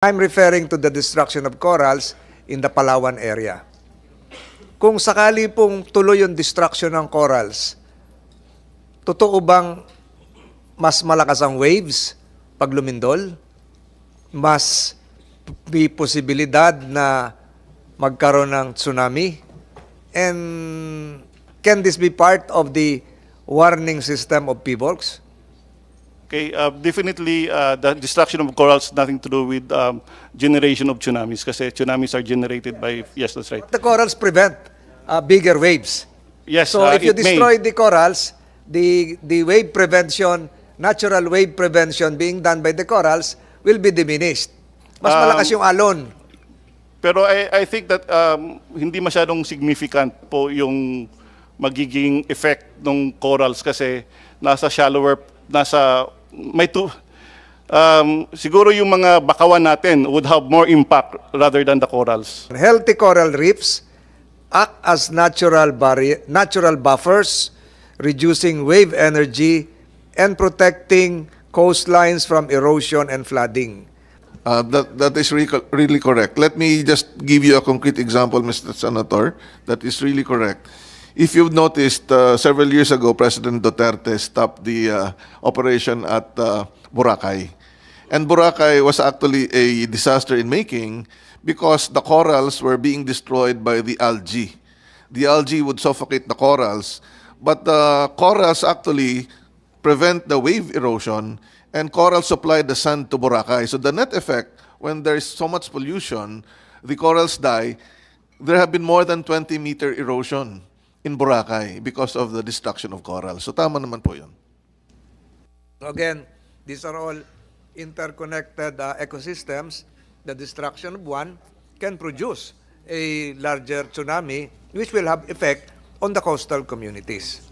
I'm referring to the destruction of corals in the Palawan area. Kung sakali pong tuloy yung destruction ng corals, totoo bang mas malakas ang waves pag lumindol? Mas may posibilidad na magkaroon ng tsunami? And can this be part of the warning system of PBOLCS? Okay, definitely the destruction of corals nothing to do with generation of tsunamis kasi tsunamis are generated by, yes, that's right. The corals prevent bigger waves. Yes, So if you it may. destroy the corals, the wave prevention, natural wave prevention being done by the corals will be diminished. Mas malakas yung alon. Pero I think that hindi masyadong significant po yung magiging effect ng corals kasi nasa shallower, siguro yung mga bakawan natin would have more impact rather than the corals. Healthy coral reefs act as natural buffers, reducing wave energy and protecting coastlines from erosion and flooding. That is really correct. Let me just give you a concrete example, Mr. Senator, that is really correct. If you've noticed, several years ago, President Duterte stopped the operation at Boracay. And Boracay was actually a disaster in making because the corals were being destroyed by the algae. The algae would suffocate the corals, but the corals actually prevent the wave erosion, and corals supply the sand to Boracay. So the net effect, when there is so much pollution, the corals die. There have been more than 20-meter erosion in Boracay because of the destruction of corals. So tama naman po yun. Again, these are all interconnected ecosystems. The destruction of one can produce a larger tsunami which will have effect on the coastal communities.